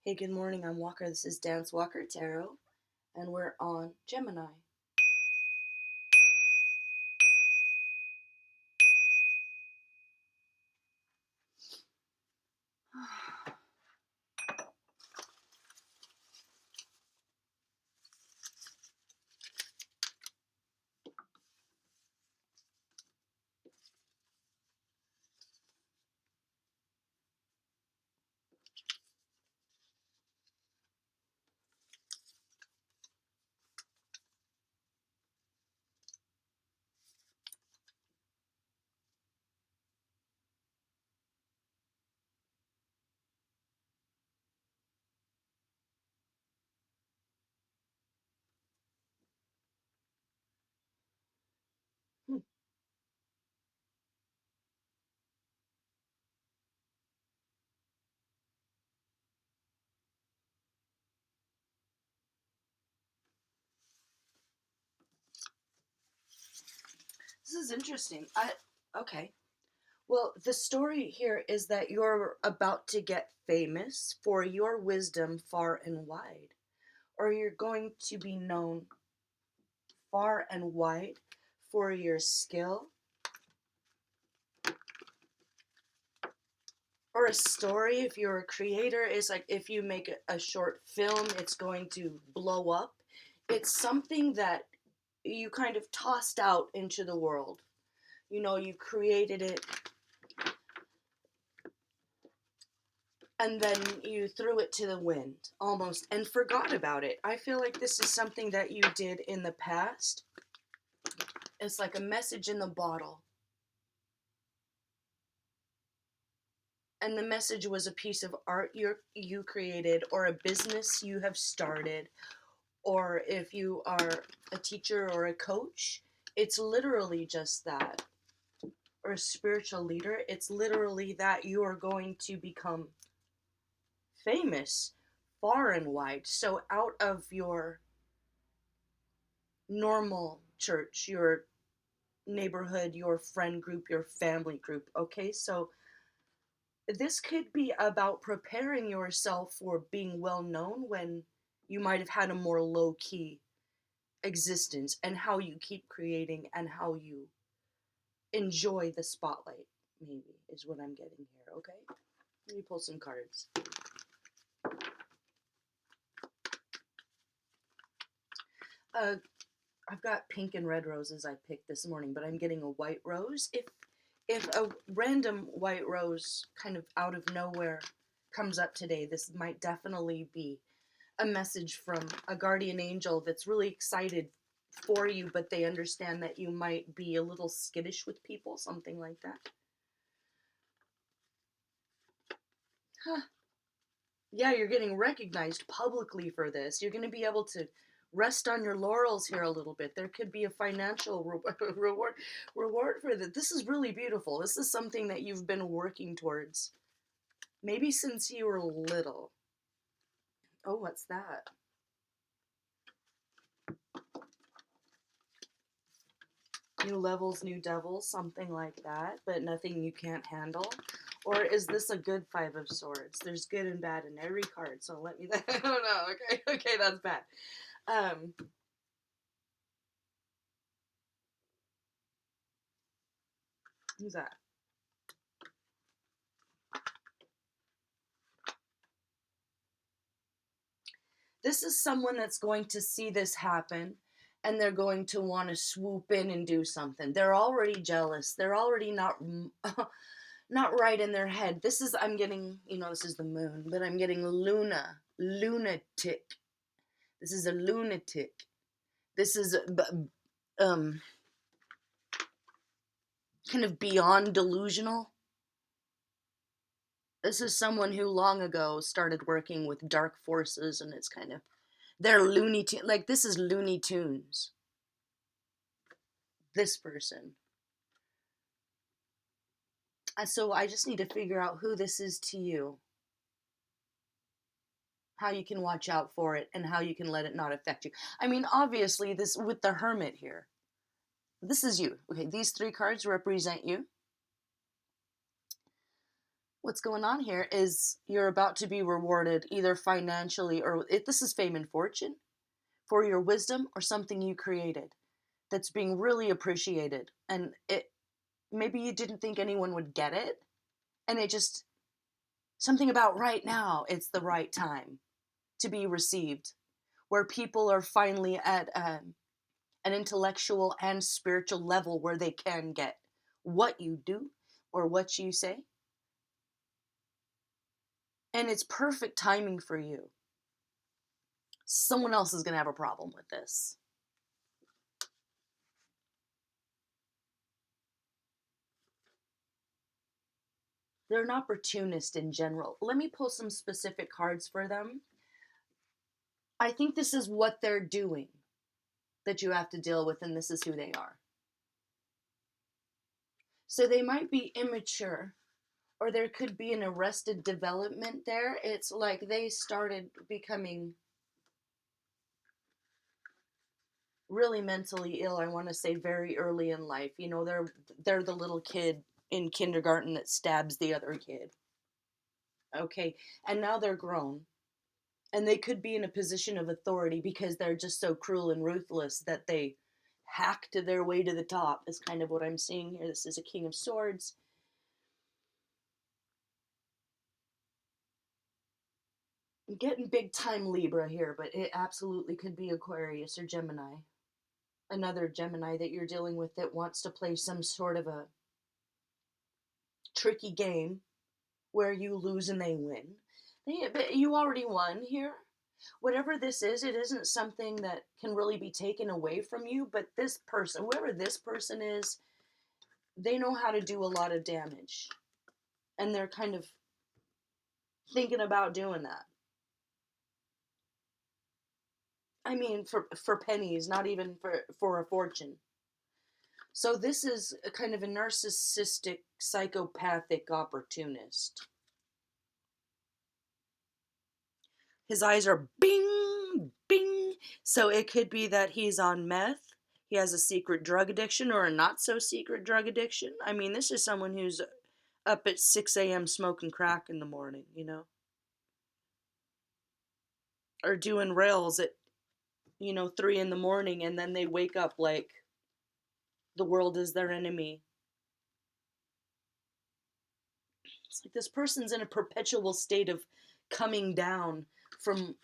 Hey, good morning. I'm Walker. This is CDANCEWALKER Tarot, and we're on Gemini. Hmm. This is interesting. Okay. Well, the story here is that you're about to get famous for your wisdom far and wide, or you're going to be known far and wide for your skill, or a story. If you're a creator, is like if you make a short film, it's going to blow up. It's something that you kind of tossed out into the world. You know, you created it and then you threw it to the wind almost and forgot about it. I feel like this is something that you did in the past. It's like a message in the bottle. And the message was a piece of art you created, or a business you have started, or if you are a teacher or a coach, it's literally just that. Or a spiritual leader, it's literally that you are going to become famous far and wide. So out of your normal church, your neighborhood, your friend group, your family group, okay? So this could be about preparing yourself for being well known when you might have had a more low key existence, and how you keep creating and how you enjoy the spotlight, maybe, is what I'm getting here, okay? Let me pull some cards. I've got pink and red roses I picked this morning, but I'm getting a white rose. If a random white rose kind of out of nowhere comes up today, this might definitely be a message from a guardian angel that's really excited for you, but they understand that you might be a little skittish with people, something like that. Huh. Yeah, you're getting recognized publicly for this. You're going to be able to rest on your laurels here a little bit. There could be a financial reward for that. This is really beautiful. This is something that you've been working towards, maybe since you were little. Oh, what's that? New levels, new devils, something like that, but nothing you can't handle. Or is this a good Five of Swords? There's good and bad in every card, so let me... I don't know, okay, that's bad. Who's that? This is someone that's going to see this happen, and they're going to want to swoop in and do something. They're already jealous. They're already not not right in their head. This is, I'm getting, this is the moon, but I'm getting lunatic. This is a lunatic. This is kind of beyond delusional. This is someone who long ago started working with dark forces, and it's kind of, they're Looney Tunes. Like, this is Looney Tunes. This person. So I just need to figure out who this is to you, how you can watch out for it, and how you can let it not affect you. I mean, obviously, this with the Hermit here, this is you. Okay, these three cards represent you. What's going on here is you're about to be rewarded either financially or this is fame and fortune for your wisdom or something you created that's being really appreciated. And it maybe you didn't think anyone would get it, and it just something about right now, it's the right time to be received, where people are finally at an intellectual and spiritual level where they can get what you do or what you say. And it's perfect timing for you. Someone else is going to have a problem with this. They're an opportunist in general. Let me pull some specific cards for them. I think this is what they're doing that you have to deal with, and this is who they are. So they might be immature, or there could be an arrested development there. It's like they started becoming really mentally ill, I want to say very early in life. You know, they're the little kid in kindergarten that stabs the other kid. Okay, and now they're grown. And they could be in a position of authority because they're just so cruel and ruthless that they hacked their way to the top, is kind of what I'm seeing here. This is a King of Swords. I'm getting big time Libra here, but it absolutely could be Aquarius or Gemini. Another Gemini that you're dealing with that wants to play some sort of a tricky game where you lose and they win. You already won here. Whatever this is, it isn't something that can really be taken away from you, but this person, whoever this person is, they know how to do a lot of damage. And they're kind of thinking about doing that. I mean, for pennies, not even for a fortune. So this is a kind of a narcissistic, psychopathic opportunist. His eyes are bing, bing. So it could be that he's on meth. He has a secret drug addiction or a not so secret drug addiction. I mean, this is someone who's up at 6 a.m. smoking crack in the morning, you know? Or doing rails at, 3 in the morning, and then they wake up like the world is their enemy. It's like this person's in a perpetual state of coming down from.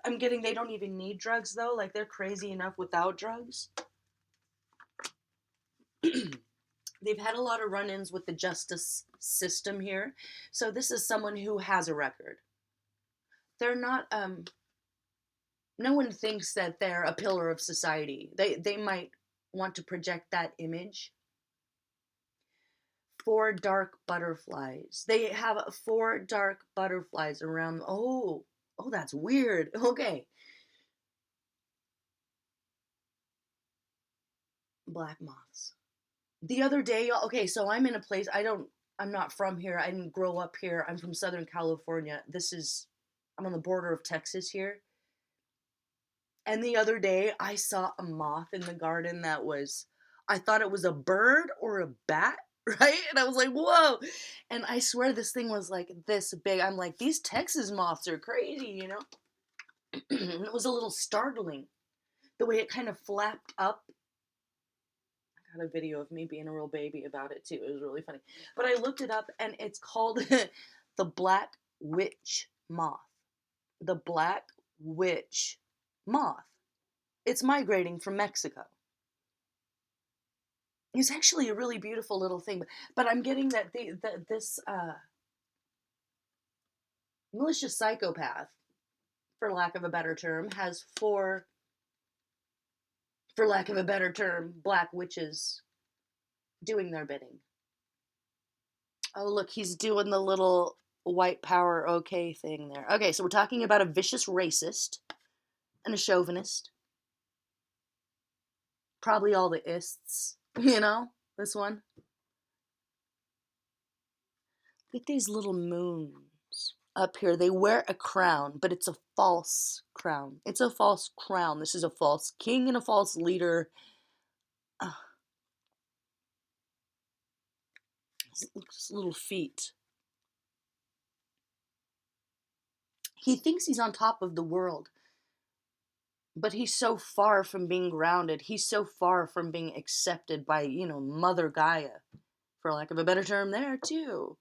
I'm getting they don't even need drugs though. Like they're crazy enough without drugs. They've had a lot of run-ins with the justice system here. So this is someone who has a record. They're not no one thinks that they're a pillar of society. They might want to project that image. 4 dark butterflies. They have 4 dark butterflies around. Oh, that's weird. Okay. Black moths. The other day, okay, so I'm in a place, I'm not from here. I didn't grow up here. I'm from Southern California. I'm on the border of Texas here. And the other day, I saw a moth in the garden I thought it was a bird or a bat, right? And I was like, whoa. And I swear this thing was like this big. I'm like, these Texas moths are crazy, you know? And it was a little startling the way it kind of flapped up. I got a video of me being a real baby about it too. It was really funny. But I looked it up and it's called the black witch moth. The black witch moth. It's migrating from Mexico. It's actually a really beautiful little thing, but I'm getting that this malicious psychopath, for lack of a better term, has 4, for lack of a better term, black witches doing their bidding. Oh, look, he's doing the little white power okay thing there. Okay, so we're talking about a vicious racist and a chauvinist. Probably all the ists, this one. Look at these little moons up here. They wear a crown, but it's a false crown. It's a false crown. This is a false king and a false leader. His little feet. He thinks he's on top of the world, but he's so far from being grounded. He's so far from being accepted by, Mother Gaia, for lack of a better term there, too.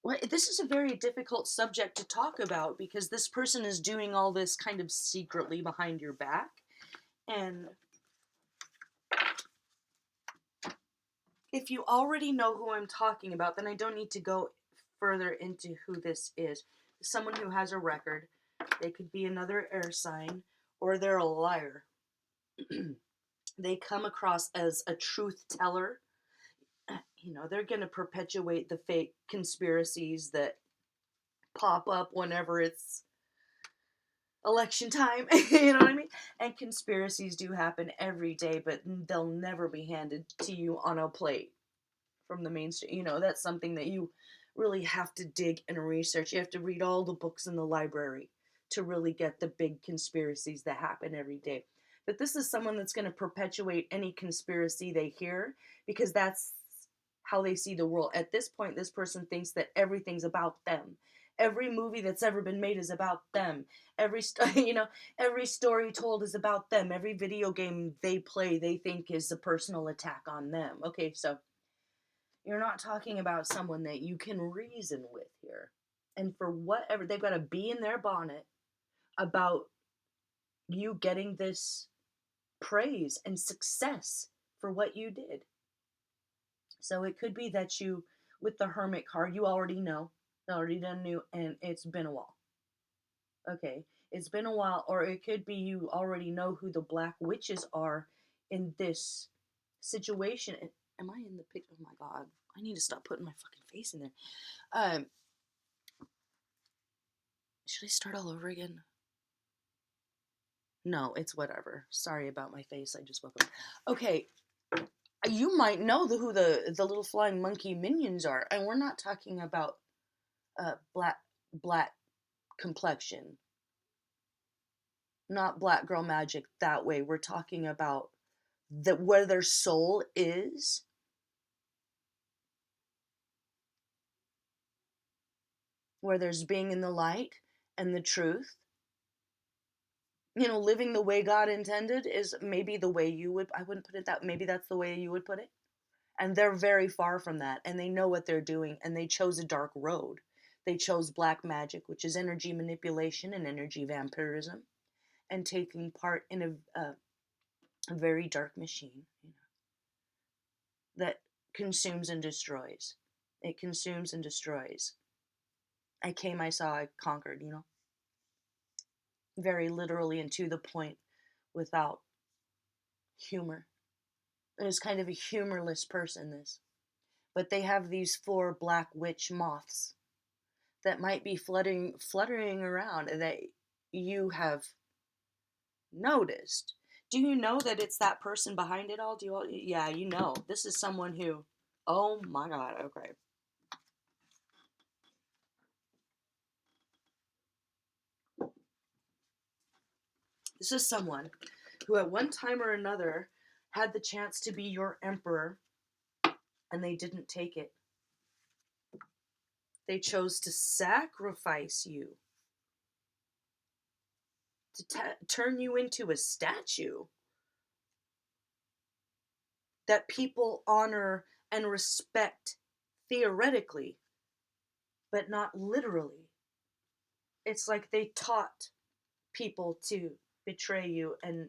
Well, this is a very difficult subject to talk about because this person is doing all this kind of secretly behind your back. And if you already know who I'm talking about, then I don't need to go further into who this is. Someone who has a record. They could be another air sign, or they're a liar. They come across as a truth teller. They're going to perpetuate the fake conspiracies that pop up whenever it's election time. You know what I mean? And conspiracies do happen every day, but they'll never be handed to you on a plate from the mainstream. That's something that you really have to dig and research. You have to read all the books in the library to really get the big conspiracies that happen every day. But this is someone that's going to perpetuate any conspiracy they hear because that's how they see the world. At this point, this person thinks that everything's about them. Every movie that's ever been made is about them. Every story told is about them. Every video game they play, they think is a personal attack on them. Okay, so you're not talking about someone that you can reason with here. And for whatever, they've got a bee in their bonnet about you getting this praise and success for what you did. So it could be that you, with the Hermit card, you already know, already done knew, and it's been a while. Okay, it's been a while, or it could be you already know who the Black Witches are in this situation. Am I in the picture? Oh my God, I need to stop putting my fucking face in there. Should I start all over again? No, it's whatever. Sorry about my face. I just woke up. Okay, you might know who the little flying monkey minions are, and we're not talking about black complexion, not black girl magic that way. We're talking about where their soul is, where there's being in the light and the truth. Living the way God intended is maybe the way you would, I wouldn't put it that, maybe that's the way you would put it. And they're very far from that, and they know what they're doing, and they chose a dark road. They chose black magic, which is energy manipulation and energy vampirism, and taking part in a very dark machine, that consumes and destroys. It consumes and destroys. I came, I saw, I conquered, very literally and to the point, without humor. It's kind of a humorless person, this. But they have these 4 black witch moths that might be fluttering around that you have noticed. Do you know that it's that person behind it all? Yeah, This is someone who, oh my God, okay. This is someone who at one time or another had the chance to be your emperor, and they didn't take it. They chose to sacrifice you, to turn you into a statue that people honor and respect theoretically, but not literally. It's like they taught people to betray you and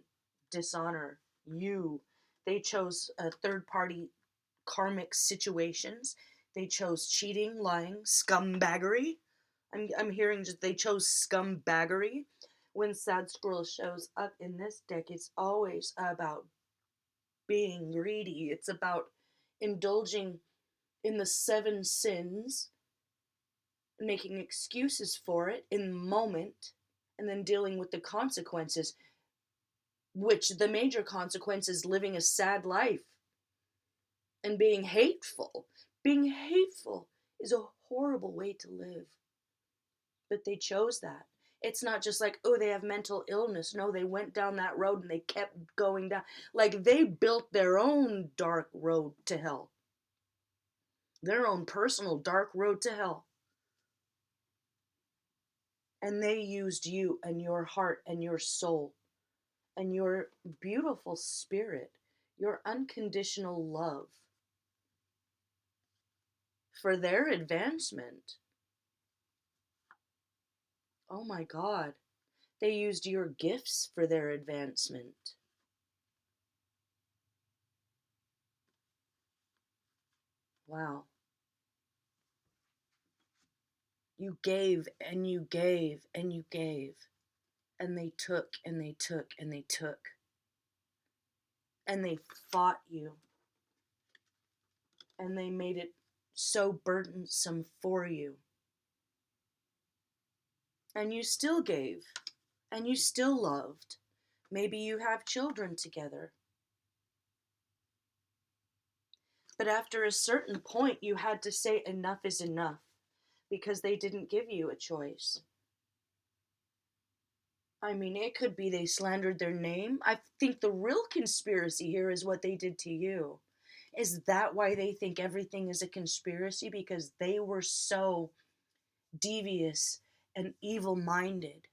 dishonor you. They chose third-party karmic situations. They chose cheating, lying, scumbaggery. I'm hearing just they chose scumbaggery. When Sad Squirrel shows up in this deck, it's always about being greedy. It's about indulging in the 7 sins, making excuses for it in the moment, and then dealing with the consequences, which the major consequence is living a sad life and being hateful. Being hateful is a horrible way to live. But they chose that. It's not just like, oh, they have mental illness. No, they went down that road and they kept going down. Like, they built their own dark road to hell. their own personal dark road to hell. And they used you and your heart and your soul and your beautiful spirit, your unconditional love for their advancement. Oh my God. They used your gifts for their advancement. Wow. You gave and you gave and you gave. And they took and they took and they took. And they fought you. And they made it so burdensome for you. And you still gave. And you still loved. Maybe you have children together. But after a certain point, you had to say enough is enough because they didn't give you a choice. I mean, it could be they slandered their name. I think the real conspiracy here is what they did to you. Is that why they think everything is a conspiracy? Because they were so devious and evil-minded.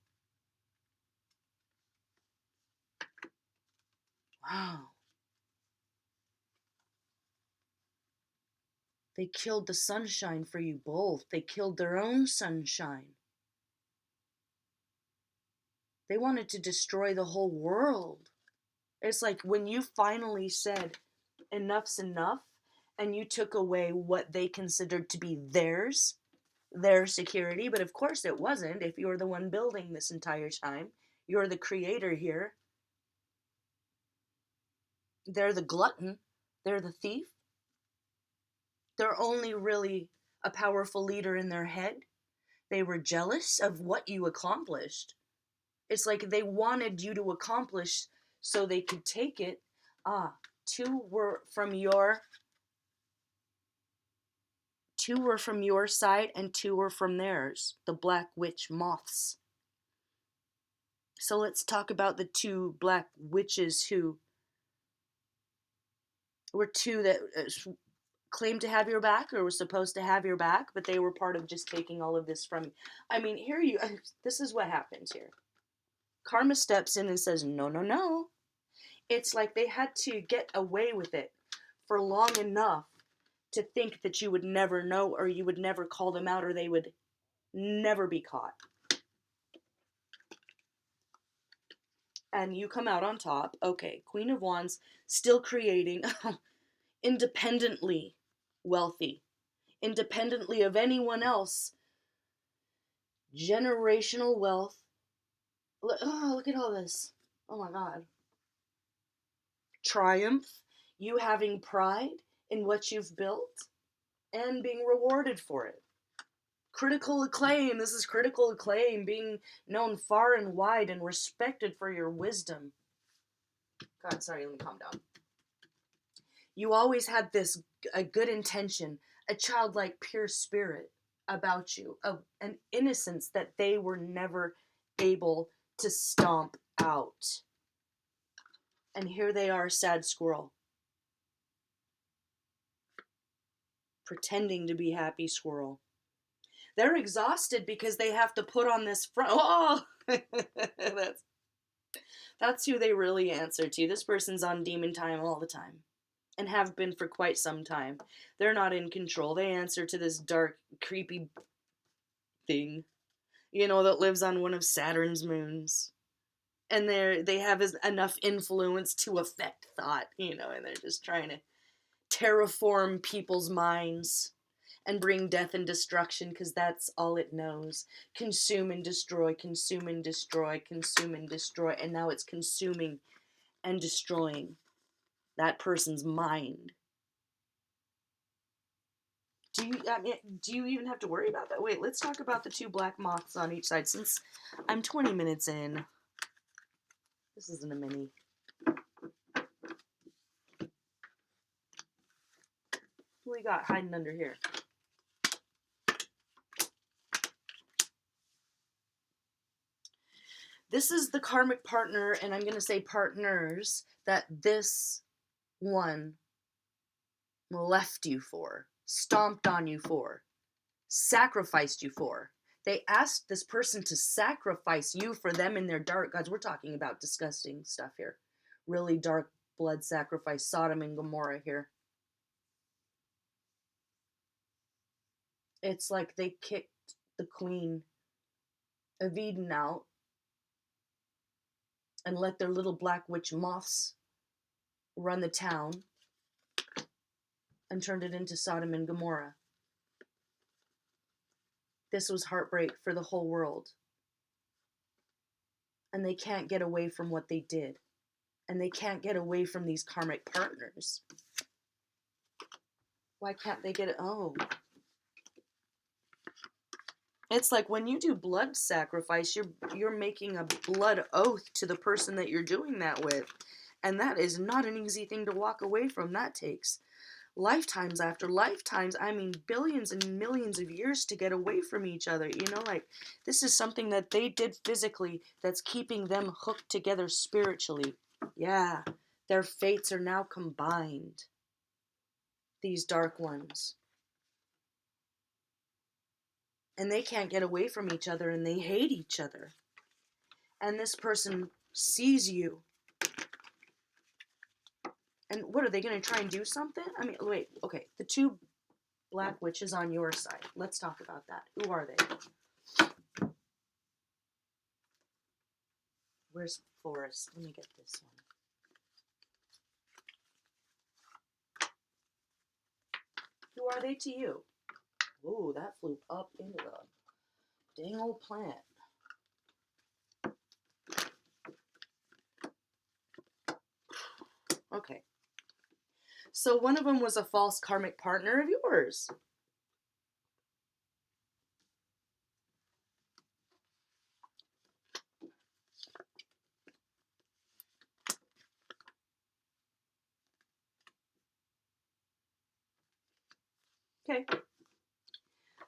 Wow. They killed the sunshine for you both. They killed their own sunshine. They wanted to destroy the whole world. It's like when you finally said, enough's enough, and you took away what they considered to be theirs, their security, but of course it wasn't if you're the one building this entire time. You're the creator here. They're the glutton. They're the thief. They're only really a powerful leader in their head. They were jealous of what you accomplished. It's like they wanted you to accomplish so they could take it. Two were from your side and two were from theirs, the black witch moths. So let's talk about the two black witches who were two that claimed to have your back or were supposed to have your back, but they were part of just taking all of this from you. I mean, this is what happens here. Karma steps in and says, no, no, no. It's like they had to get away with it for long enough to think that you would never know or you would never call them out or they would never be caught. And you come out on top. Okay, Queen of Wands, still creating, independently wealthy, independently of anyone else. Generational wealth. Look at all this. Oh my God. Triumph. You having pride in what you've built and being rewarded for it. Critical acclaim. This is critical acclaim. Being known far and wide and respected for your wisdom. God, sorry, let me calm down. You always had a good intention, a childlike, pure spirit about you, an innocence that they were never able to stomp out. And here they are, sad squirrel. Pretending to be happy squirrel. They're exhausted because they have to put on this front. Oh! That's who they really answer to. This person's on demon time all the time. And have been for quite some time. They're not in control. They answer to this dark, creepy thing, that lives on one of Saturn's moons. And they have enough influence to affect thought, and they're just trying to terraform people's minds and bring death and destruction because that's all it knows. Consume and destroy, consume and destroy, consume and destroy. And now it's consuming and destroying that person's mind. Do you even have to worry about that? Wait, let's talk about the two black moths on each side since I'm 20 minutes in. This isn't a mini. What we got hiding under here? This is the karmic partner, and I'm going to say partners, that this one left you for. stomped on you for, sacrificed you for. They asked this person to sacrifice you for them in their dark gods. We're talking about disgusting stuff here. Really dark blood sacrifice, Sodom and Gomorrah here. It's like they kicked the queen of Eden out and let their little black witch moths run the town and turned it into Sodom and Gomorrah. This was heartbreak for the whole world. And they can't get away from what they did. And they can't get away from these karmic partners. Why can't they get it? Oh. It's like when you do blood sacrifice, you're making a blood oath to the person that you're doing that with. And that is not an easy thing to walk away from. That takes lifetimes after lifetimes, I mean billions and millions of years to get away from each other. You know, like this is something that they did physically that's keeping them hooked together spiritually. Yeah, their fates are now combined. These dark ones. And they can't get away from each other and they hate each other. And this person sees you. And what are they going to try and do something? I mean, wait, okay. The two black witches on your side. Let's talk about that. Who are they? Where's Forrest? Let me get this one. Who are they to you? Ooh, that flew up into the dang old plant. Okay. So one of them was a false karmic partner of yours. Okay.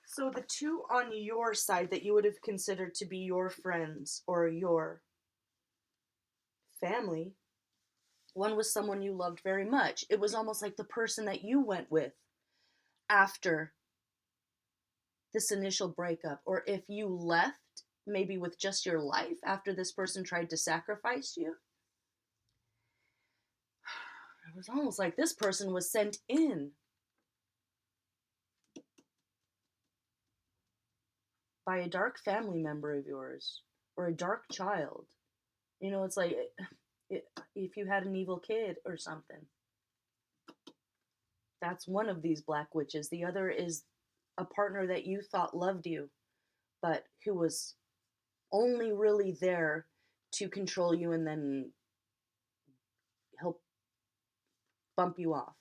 So the two on your side that you would have considered to be your friends or your family, one was someone you loved very much. It was almost like the person that you went with after this initial breakup. Or if you left, maybe with just your life after this person tried to sacrifice you. It was almost like this person was sent in by a dark family member of yours or a dark child. You know, it's like if you had an evil kid or something. That's one of these black witches. The other is a partner that you thought loved you, but who was only really there to control you and then help bump you off.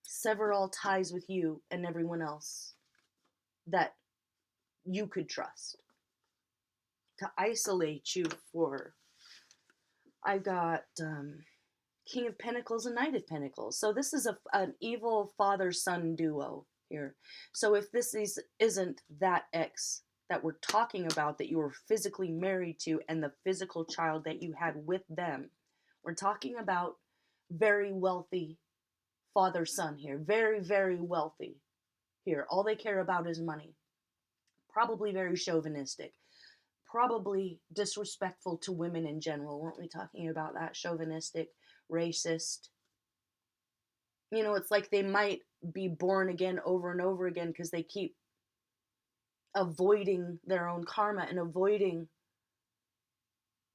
Sever all ties with you and everyone else that you could trust. To isolate you for... I got King of Pentacles and Knight of Pentacles. So this is an evil father-son duo here. So if this isn't that ex that we're talking about that you were physically married to and the physical child that you had with them, we're talking about very wealthy father-son here. Very, very wealthy here. All they care about is money. Probably very chauvinistic. Probably disrespectful to women in general. Weren't we talking about that? Chauvinistic, racist. You know, it's like they might be born again over and over again because they keep avoiding their own karma and avoiding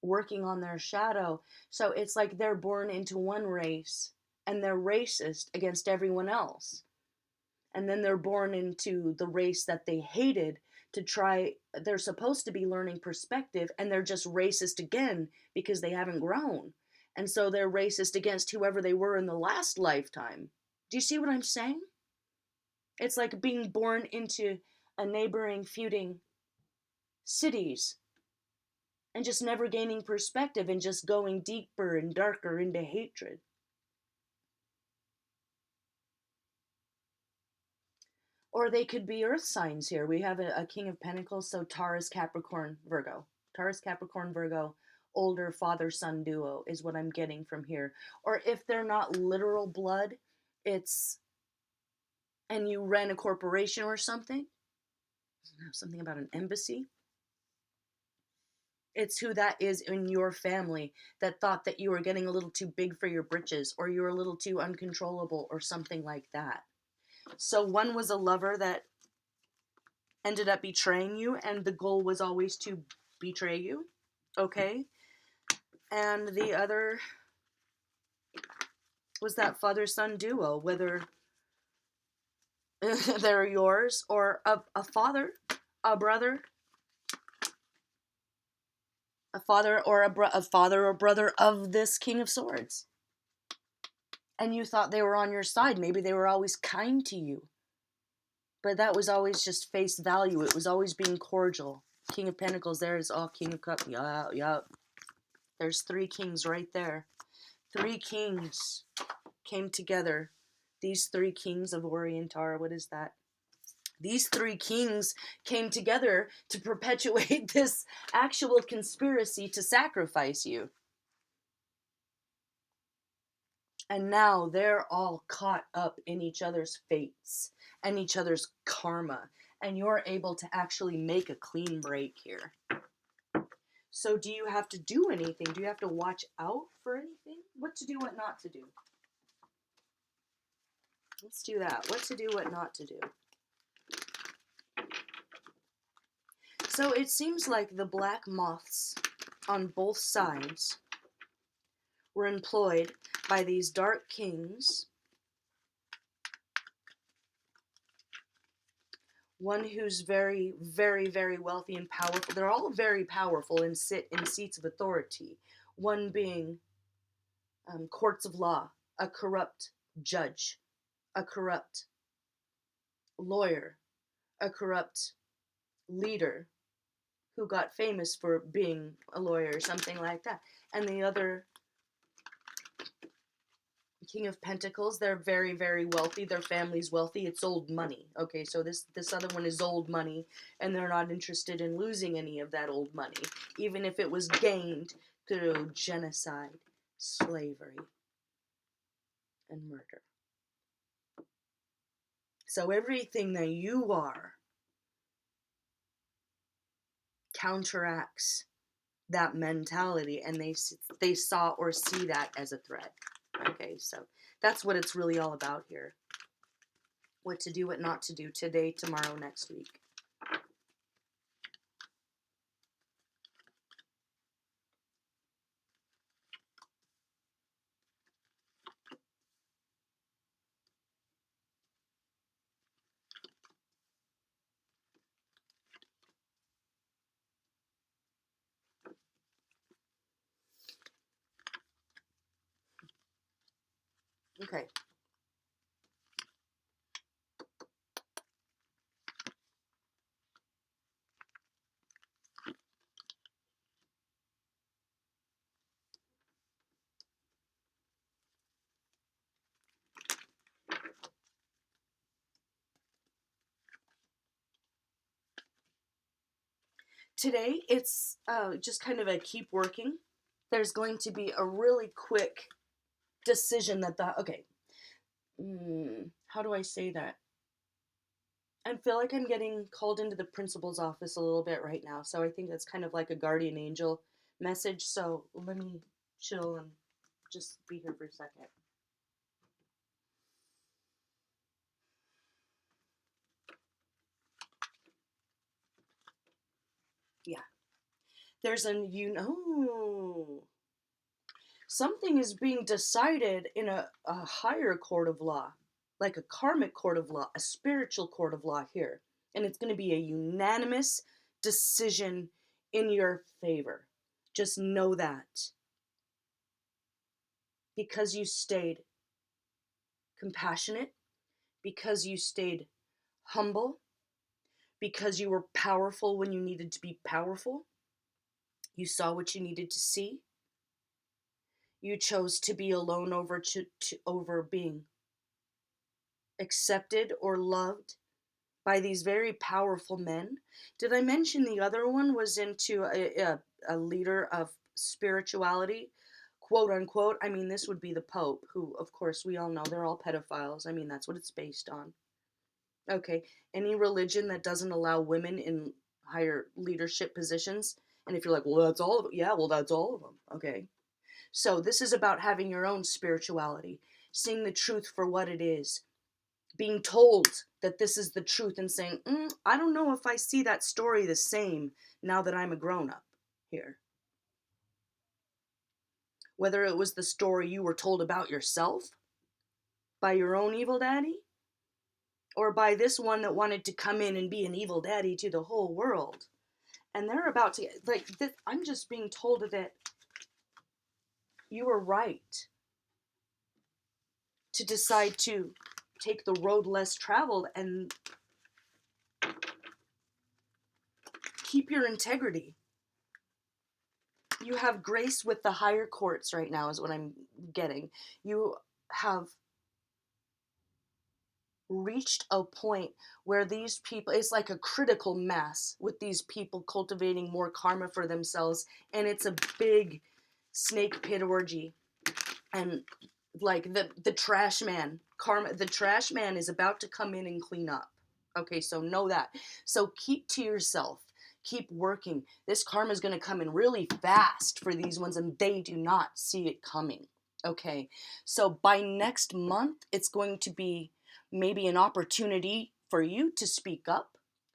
working on their shadow. So it's like they're born into one race and they're racist against everyone else. And then they're born into the race that they hated to try, they're supposed to be learning perspective and they're just racist again because they haven't grown. And so they're racist against whoever they were in the last lifetime. Do you see what I'm saying? It's like being born into a neighboring feuding cities and just never gaining perspective and just going deeper and darker into hatred. Or they could be earth signs here. We have a King of Pentacles, so Taurus, Capricorn, Virgo. Taurus, Capricorn, Virgo, older father-son duo is what I'm getting from here. Or if they're not literal blood, it's, and you ran a corporation or something, something about an embassy. It's who that is in your family that thought that you were getting a little too big for your britches, or you were a little too uncontrollable, or something like that. So one was a lover that ended up betraying you, and the goal was always to betray you, okay? And the other was that father-son duo, whether they're yours or a father, a brother, a father or a father or brother of this King of Swords. And you thought they were on your side. Maybe they were always kind to you. But that was always just face value. It was always being cordial. King of Pentacles, there is all King of Cups. Yeah. There's 3 kings right there. 3 kings came together. These 3 kings of Orientar, what is that? These 3 kings came together to perpetuate this actual conspiracy to sacrifice you. And now they're all caught up in each other's fates and each other's karma. And you're able to actually make a clean break here. So do you have to do anything? Do you have to watch out for anything? What to do, what not to do? Let's do that. What to do, what not to do. So it seems like the black moths on both sides were employed by these dark kings. One who's very, very, very wealthy and powerful. They're all very powerful and sit in seats of authority. One being courts of law, a corrupt judge, a corrupt lawyer, a corrupt leader who got famous for being a lawyer or something like that. And the other King of Pentacles, they're very, very wealthy. Their family's wealthy. It's old money. Okay, so this other one is old money, and they're not interested in losing any of that old money, even if it was gained through genocide, slavery, and murder. So everything that you are counteracts that mentality, and they saw or see that as a threat. Okay, so that's what it's really all about here. What to do, what not to do, today, tomorrow, next week. Okay. Today, it's just kind of a keep working. There's going to be a really quick decision that how do I say that? I feel like I'm getting called into the principal's office a little bit right now, so I think that's kind of like a guardian angel message, so let me chill and just be here for a second. Yeah. There's something is being decided in a higher court of law, like a karmic court of law, a spiritual court of law here. And it's going to be a unanimous decision in your favor. Just know that. Because you stayed compassionate, because you stayed humble, because you were powerful when you needed to be powerful, you saw what you needed to see. You chose to be alone over being accepted or loved by these very powerful men. Did I mention the other one was into a leader of spirituality, quote unquote. I mean, this would be the Pope, who, of course, we all know they're all pedophiles. I mean, that's what it's based on. Okay, any religion that doesn't allow women in higher leadership positions. And if you're like, well, that's all of them. Yeah, well, that's all of them. Okay. So this is about having your own spirituality, seeing the truth for what it is, being told that this is the truth and saying, I don't know if I see that story the same now that I'm a grown up here. Whether it was the story you were told about yourself by your own evil daddy, or by this one that wanted to come in and be an evil daddy to the whole world. And they're about to, like, this, I'm just being told that you were right to decide to take the road less traveled and keep your integrity. You have grace with the higher courts right now, is what I'm getting. You have reached a point where these people, it's like a critical mass with these people cultivating more karma for themselves, and it's a big snake pit orgy. And like the trash man, karma, the trash man is about to come in and clean up. Okay, so know that. So keep to yourself, keep working. This karma is going to come in really fast for these ones, and they do not see it coming. Okay, so by next month, it's going to be maybe an opportunity for you to speak up.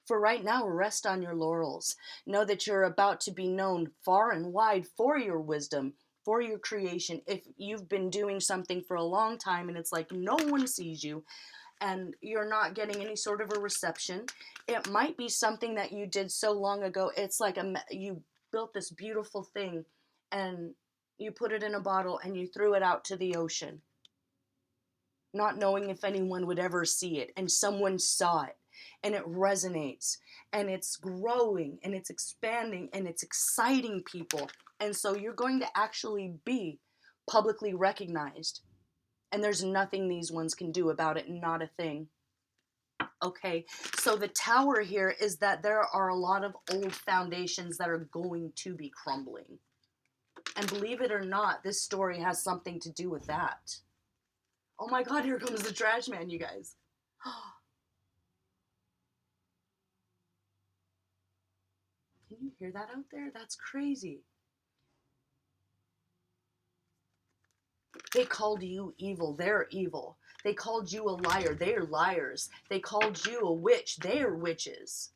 For right now, rest on your laurels. Know that you're about to be known far and wide for your wisdom, for your creation. If you've been doing something for a long time and it's like no one sees you and you're not getting any sort of a reception, it might be something that you did so long ago. It's like you built this beautiful thing and you put it in a bottle and you threw it out to the ocean, not knowing if anyone would ever see it, and someone saw it and it resonates and it's growing and it's expanding and it's exciting people, and so you're going to actually be publicly recognized, and there's nothing these ones can do about it, not a thing. Okay, so the tower here is that there are a lot of old foundations that are going to be crumbling, and believe it or not, this story has something to do with that. Oh my god, here comes the trash man, you guys. Can you hear that out there? That's crazy. They called you evil. They're evil. They called you a liar. They're liars. They called you a witch. They're witches.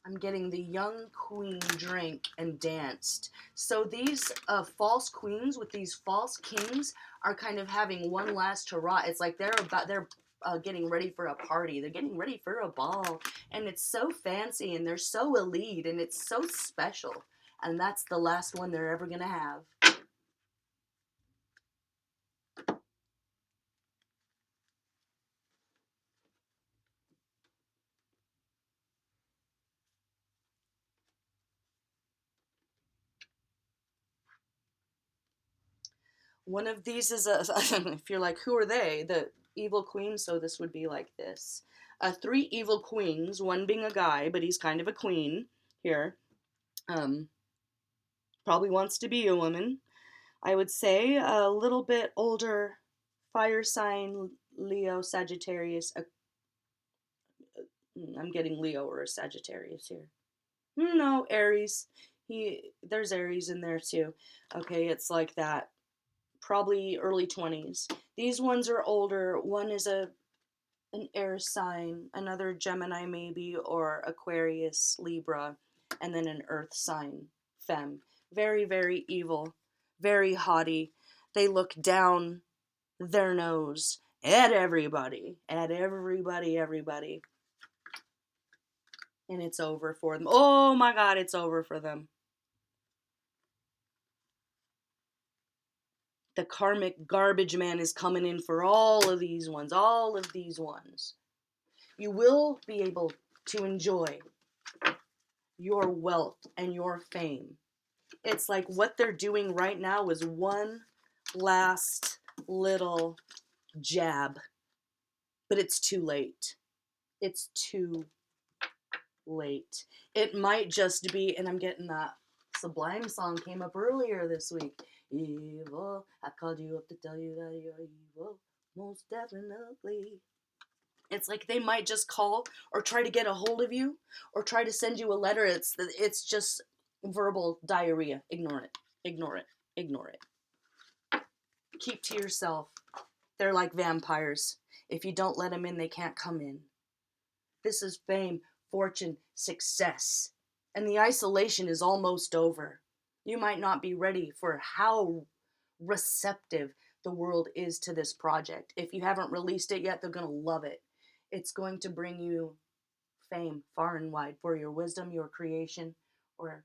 I'm getting the young queen drank and danced. So these false queens with these false kings are kind of having one last hurrah. It's like they're getting ready for a party. They're getting ready for a ball. And it's so fancy and they're so elite and it's so special. And that's the last one they're ever going to have. One of these is if you're like, who are they? The evil queen, so this would be like this. Three evil queens, one being a guy, but he's kind of a queen here. Probably wants to be a woman. I would say a little bit older, fire sign, Leo, Sagittarius. I'm getting Leo or a Sagittarius here. No, Aries. There's Aries in there too. Okay, it's like that. Probably early 20s. These ones are older. One is an air sign, another Gemini maybe, or Aquarius, Libra, and then an earth sign, Femme. Very, very evil, very haughty. They look down their nose at everybody, everybody. And it's over for them. Oh my God, it's over for them. The karmic garbage man is coming in for all of these ones. You will be able to enjoy your wealth and your fame. It's like what they're doing right now is one last little jab, but it's too late. It's too late. It might just be, and I'm getting that, Sublime song came up earlier this week. Evil, I called you up to tell you that you're evil, most definitely. It's like they might just call or try to get a hold of you or try to send you a letter. It's just verbal diarrhea. Ignore it. Ignore it. Ignore it. Keep to yourself. They're like vampires. If you don't let them in, they can't come in. This is fame, fortune, success. And the isolation is almost over. You might not be ready for how receptive the world is to this project. If you haven't released it yet, they're going to love it. It's going to bring you fame far and wide for your wisdom, your creation, or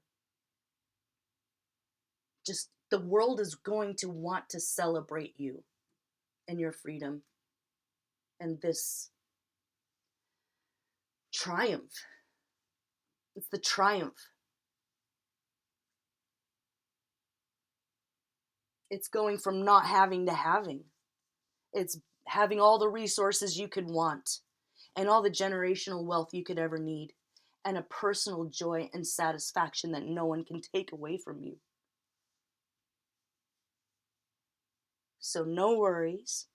just the world is going to want to celebrate you and your freedom and this triumph. It's the triumph. It's going from not having to having. It's having all the resources you could want and all the generational wealth you could ever need and a personal joy and satisfaction that no one can take away from you. So no worries,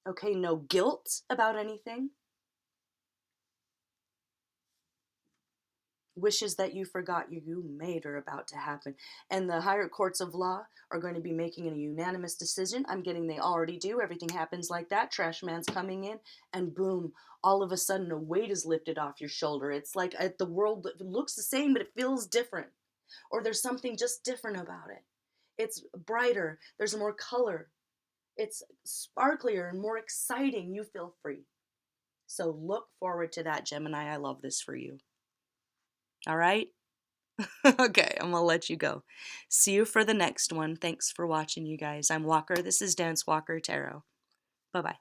okay? No guilt about anything. Wishes that you forgot you made are about to happen. And the higher courts of law are going to be making a unanimous decision. I'm getting they already do. Everything happens like that. Trash man's coming in and boom, all of a sudden a weight is lifted off your shoulder. It's like the world looks the same, but it feels different. Or there's something just different about it. It's brighter. There's more color. It's sparklier and more exciting. You feel free. So look forward to that, Gemini. I love this for you. All right? Okay, I'm gonna let you go. See you for the next one. Thanks for watching, you guys. I'm Walker. This is Dance Walker Tarot. Bye-bye.